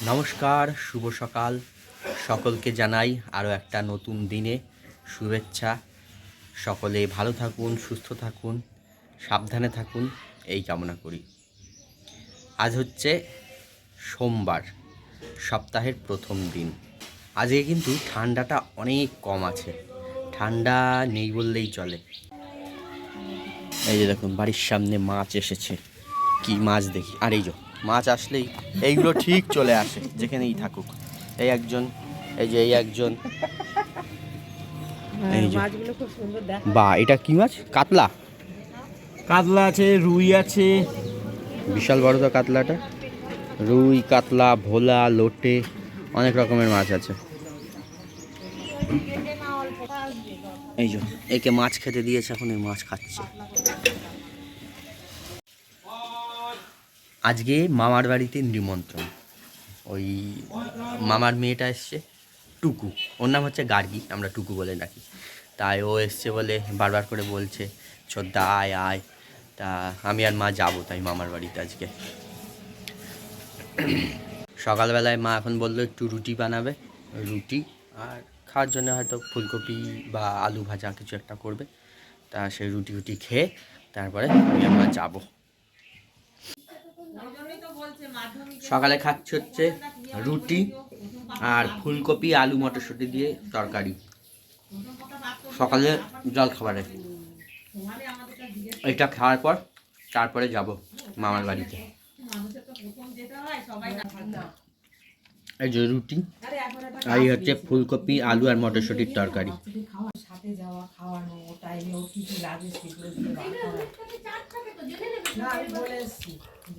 নমস্কার, শুভ সকাল। সকলকে জানাই আরও একটা নতুন দিনে শুভেচ্ছা। সকলে ভালো থাকুন, সুস্থ থাকুন, সাবধানে থাকুন, এই কামনা করি। আজ হচ্ছে সোমবার, সপ্তাহের প্রথম দিন। আজকে কিন্তু ঠান্ডাটা অনেক কম আছে, ঠান্ডা নেই বললেই চলে। এই যে দেখুন, বাড়ির সামনে মাছ এসেছে। কি মাছ দেখি, আর এই যে মাছ আসলেই এইগুলো ঠিক চলে আসে, যেখানেই থাকুক। এই একজন, এই যে এই একজন, এই যে বা এটা কি মাছ? কাতলা। কাতলা আছে, রুই আছে। বিশাল বড় তো কাতলাটা। রুই, কাতলা, ভোলা, লোটে, অনেক রকমের মাছ আছে। এই যে একে মাছ খেতে দিয়েছে, এখন এই মাছ খাচ্ছে। আজকে মামার বাড়িতে নিমন্ত্রণ। ওই মামার মেয়েটা এসছে, টুকু, ওর নাম হচ্ছে গার্গী, আমরা টুকু বলে ডাকি। তাই ও এসছে বলে বারবার করে বলছে ছোদ্দা আয় আয়। তা আমি আর মা যাবো তাই মামার বাড়িতে আজকে। সকালবেলায় মা এখন বললো একটু রুটি বানাবে, রুটি আর খাওয়ার জন্য হয়তো ফুলকপি বা আলু ভাজা কিছু একটা করবে। তা সেই রুটি খেয়ে তারপরে আমি আর মা যাবো। সকালে খাচ্ছি হচ্ছে রুটি আর ফুলকপি আলু মটরশুঁটি দিয়ে তরকারি, সকালে জল খাবারে। এটা খাওয়ার পর তারপরে যাব মামার বাড়িতে। এই যে রুটি আর এই হচ্ছে ফুলকপি আলু আর মটরশুঁটির তরকারি।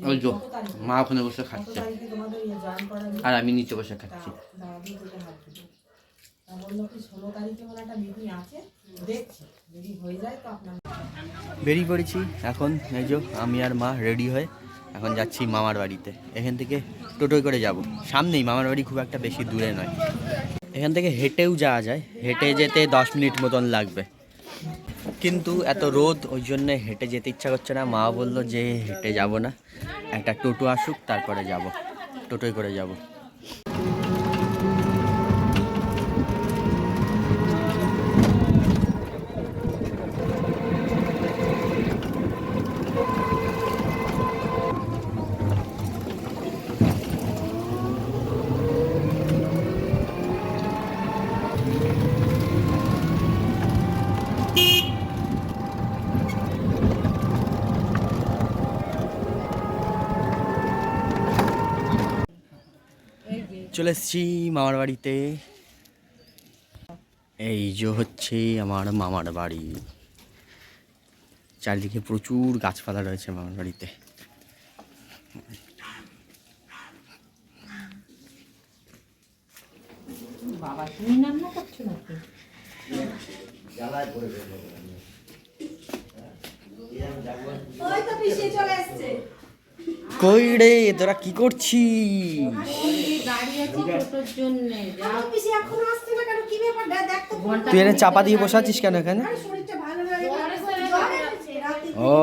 ওই যে মা ওখানে বসে খাচ্ছে আর আমি নিচে বসে খাচ্ছি। বেরিয়ে পড়েছি এখন। এই যে আমি আর মা রেডি হয়ে এখন যাচ্ছি মামার বাড়িতে। এখান থেকে টোটোয় করে যাব, সামনেই মামার বাড়ি, খুব একটা বেশি দূরে নয়। এখান থেকে হেঁটেও যাওয়া যায়, হেঁটে যেতে 10 মিনিট মতন লাগবে, কিন্তু এত রোদ, ওই জন্য হেঁটে যেতে ইচ্ছা করছে না। মা বললো যে হেঁটে যাব না, একটা টোটো আসুক তারপরে যাব, টোটোয় করে যাব। চলে এসেছি মামার বাড়িতে। এই যে হচ্ছে আমার মামার বাড়ি। চারিদিকে প্রচুর গাছপালা রয়েছে মামার বাড়িতে। বাবা তুমি রান্না করছো নাকি? কই রে, তোরা কি করছিস? তুই এখানে চাপা দিয়ে বসে আছিস কেন এখানে? ও,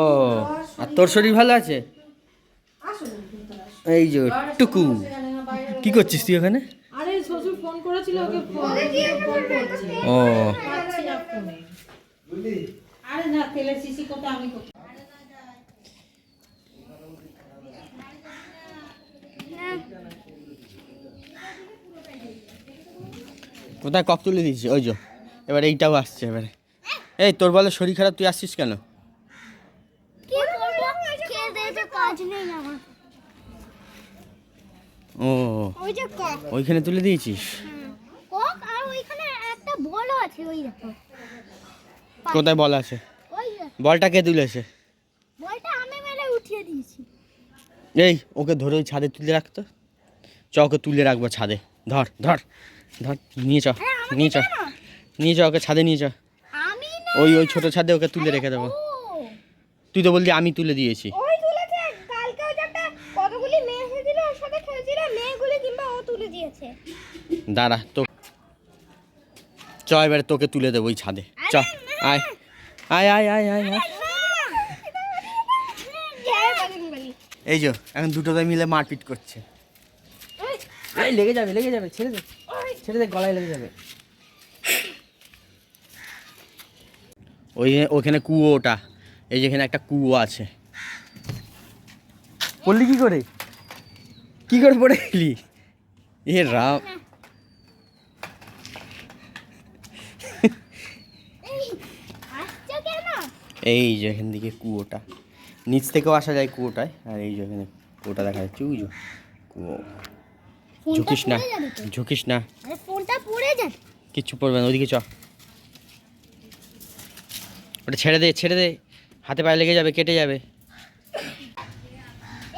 আর তোর শরীর ভালো আছে? এই যে টুকু, কি করছিস তুই ওখানে? আরে শ্বশুর ফোন করেছিল, ওকে ফোন করছি। ও আরে না, তেলের শিশি কোটা আমি করছি। কোথায় কক তুলে দিয়েছিস? ওই যে এবার এইটাও আসছে। এবারে এই তোর বলে শরীর খারাপ, তুই আসছিস কেন? ও ওইখানে তুলে দিয়েছিস? কোথায় বল আছে? বলটা কে তুলেছে? এই ওকে ধরে ওই ছাদে তুলে রাখতো। চ, ওকে তুলে রাখবো ছাদে। ধর ধর ধর, নিয়ে চ, নিয়ে চ, নিয়ে চ, ওকে ছাদে নিয়ে চ। ওই ওই ছোট ছাদে ওকে তুলে রেখে দেবো। তুই তো বললি আমি তুলে দিয়েছি। দাঁড়া তো, চ এবারে তোকে তুলে দেবো ওই ছাদে। চ, আয় আয় আয় আয় আয় আয়। এই যে এখন দুটোতে মিলে মারপিট করছে। এই লেগে যাবে, ছেড়ে দে, গলায় লেগে যাবে। ওখানে কুয়ো, ওটা এই যেখানে একটা কুয়ো আছে। পড়লি কি করে পড়ে গেলি? এ রাম, এই যে এখান থেকে কুয়োটা, নিচ থেকেও আসা যায় কুয়োটায়। আর এই যে এখানে কুয়োটা দেখা যাচ্ছে, ওই যে কুয়ো। ঝুঁকিস না, ফোনটা পড়ে যাবে। কিচ্ছু পড়বে না, ওইদিকে চ। ওটা ছেড়ে দে, হাতে পায়ে লেগে যাবে, কেটে যাবে।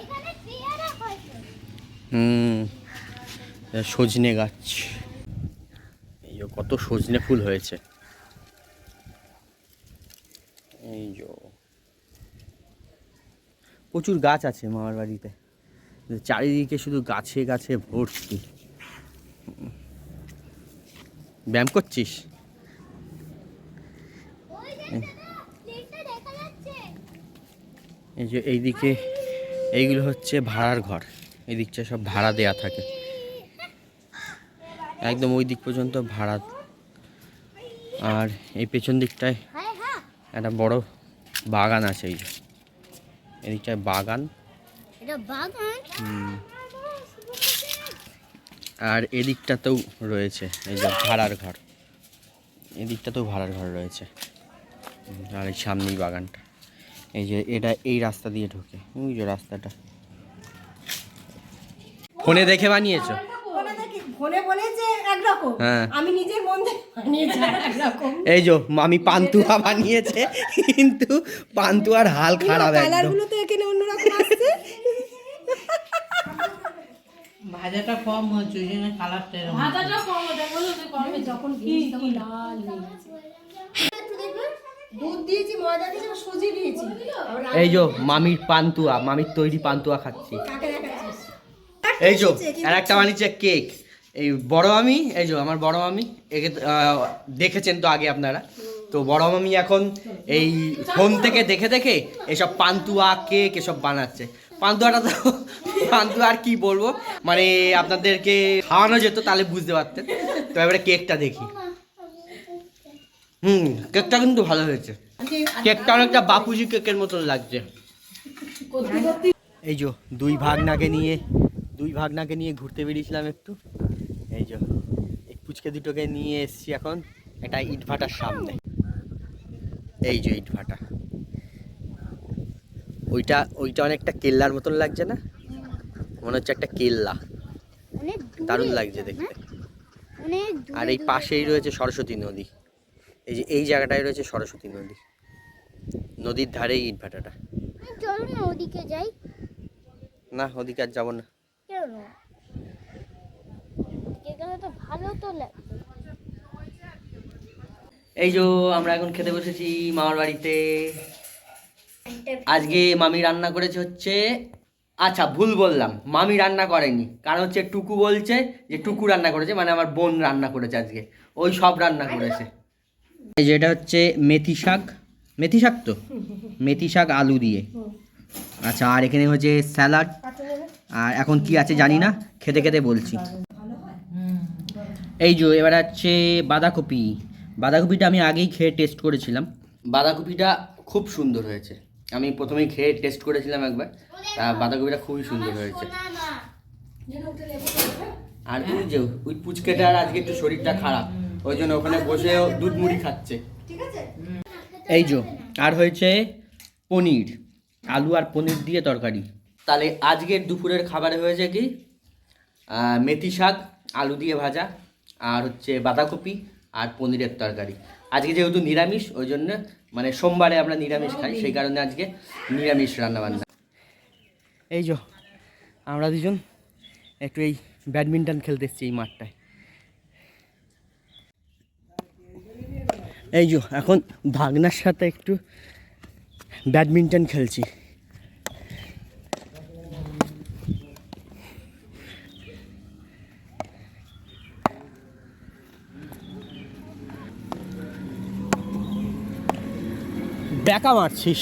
এখানে পেয়ারা হয়েছে। সজনে গাছ, এই যে কত সজনে ফুল হয়েছে। এই যে প্রচুর গাছ আছে মামার বাড়িতে, চারিদিকে শুধু গাছে গাছে ভর্তি। ব্যায়াম করছিস? ওই যে লেকটা দেখা যাচ্ছে। এই যে এইদিকে এইগুলো হচ্ছে ভাড়ার ঘর, এই দিকটা সব ভাড়া দেয়া থাকে, একদম ওই দিক পর্যন্ত ভাড়া। আর এই পেছন দিকটায় হ্যাঁ হ্যাঁ, একটা বড় বাগান আছে, এই যে এদিকটায় বাগান। এটা বাগান। আর এদিকটাতেও রয়েছে এই যে ভাড়ার ঘর, এদিকটাতেও ভাড়ার ঘর রয়েছে। আর এই সামনেই বাগানটা, এই যে এটা এই রাস্তা দিয়ে ঢোকে, ওই যে রাস্তাটা। ফোনে দেখে বানিয়েছো? ফোনে বলেছে একরকম, হ্যাঁ। আমি নিজের মন থেকে বানিয়েছি একরকম। এই যে মামি পান্তুয়া বানিয়েছে, কিন্তু পান্তুয়ার হাল খারাপ একদম। কালারগুলো তো এখানে অন্যরকম আসছে। ভাজাটা কম হচ্ছে ওই জন্য কালারটা এরকম। ভাজাটা কম ওটা বলো, যে কমে যখন খেয়েছি তখন লাল হয়ে গেছে। দুধ দিয়েছি, ময়দা দিয়েছি, আর সুজি দিয়েছি। এই যে মামির পান্তুয়া, মামির তৈরি পান্তুয়া খাচ্ছি। কাকে দেখাচ্ছিস? এই যে আর একটা বানিয়েছে কেক, এই বড় মামি, এই যে আমার বড় মামি, একে দেখেছেন তো আগে আপনারা। তো বড় মামি এখন এই ফোন থেকে দেখে দেখে এসব পান্তুয়া কেক এসব বানাচ্ছে। পান্তুয়াটা তো পান্তুয়া আর কি বলবো, মানে আপনাদেরকে খাওয়ানো যেত তাহলে বুঝতে পারতেন। তো এবারে কেকটা দেখি। কেকটা কিন্তু ভালো হয়েছে, কেকটা অনেকটা বাপুজি কেকের মতন লাগছে। এই যে দুই ভাগনাকে নিয়ে ঘুরতে বেরিয়েছিলাম একটু। এই যে এই পুচকে দুটোকে নিয়ে এসছি এখন একটা ইটভাটার সামনে। এই যে ইটভাটা, ওইটা অনেকটা কেল্লার মতন লাগছে না? মনে হচ্ছে একটা কেল্লা, অনেক দারুণ লাগছে দেখতে। অনেক আর এই পাশেই রয়েছে সরস্বতী নদী, এই যে এই জায়গাটায় রয়েছে সরস্বতী নদী, নদীর ধারেই ইটভাটাটা। চলো না ওদিকে যাই। না, ওদিকে আর যাবো না। কেন? ওদিকে গেলে তো ভালো তো লাগবে। এই যে আমরা এখন খেতে বসেছি মামার বাড়িতে। আজকে মামি রান্না করেছে হচ্ছে, আচ্ছা ভুল বললাম, মামি রান্না করেনি, কারণ হচ্ছে টুকু বলছে যে টুকু রান্না করেছে, মানে আমার বোন রান্না করেছে আজকে, ওই সব রান্না করেছে। এই যে এটা হচ্ছে মেথি শাক তো, মেথি শাক আলু দিয়ে। আচ্ছা, আর এখানে হচ্ছে স্যালাড, আর এখন কি আছে জানি না, খেতে খেতে বলছি। এই যে এবার হচ্ছে বাঁধাকপিটা আমি আগেই খেয়ে টেস্ট করেছিলাম, বাঁধাকপিটা খুব সুন্দর হয়েছে। আমি প্রথমেই খেয়ে টেস্ট করেছিলাম একবার, বাঁধাকপিটা খুবই সুন্দর হয়েছে। আর ওই যে ওই পুচকেটার আজকে একটু শরীরটা খারাপ, ওই জন্য ওখানে বসে দুধ মুড়ি খাচ্ছে। এই যে আর হয়েছে পনির, আলু আর পনির দিয়ে তরকারি। তাহলে আজকের দুপুরের খাবারে হয়েছে কি, মেথি শাক আলু দিয়ে ভাজা, আর হচ্ছে বাঁধাকপি আর পনিরের তরকারি। আজকে যেহেতু নিরামিষ, ওই জন্য মানে সোমবারে আমরা নিরামিষ খাই, সেই কারণে আজকে নিরামিষ রান্নাবান্না। এই যে আমরা দুজন একটু এই ব্যাডমিন্টন খেলতে এসেছি এই মাঠটায়। এই যে এখন ভাগনার সাথে একটু ব্যাডমিন্টন খেলছি। ব্যাকা মারছিস,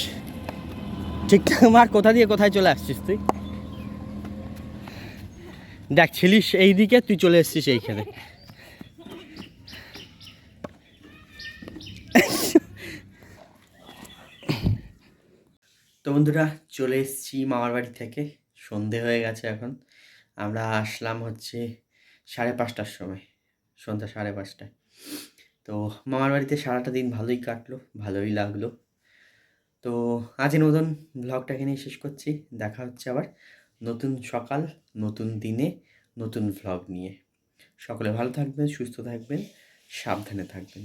ঠিকঠাক মার, কোথা দিয়ে কোথায় চলে আসছিস তুই? দেখ ছিলিস এইদিকে, তুই চলে এসেছিস এইখানে। তো বন্ধুরা চলে এসেছি মামার বাড়ি থেকে, সন্ধে হয়ে গেছে এখন। আমরা আসলাম হচ্ছে 5:30টার সময়, সন্ধ্যা 5:30টায়। তো মামার বাড়িতে সারাটা দিন ভালোই কাটলো, ভালোই লাগলো। তো আজকের মতন ব্লগটা এখানেই শেষ করছি। দেখা হচ্ছে আবার নতুন সকাল, নতুন দিনে, নতুন ভ্লগ নিয়ে। সকলে ভালো থাকবেন, সুস্থ থাকবেন, সাবধানে থাকবেন।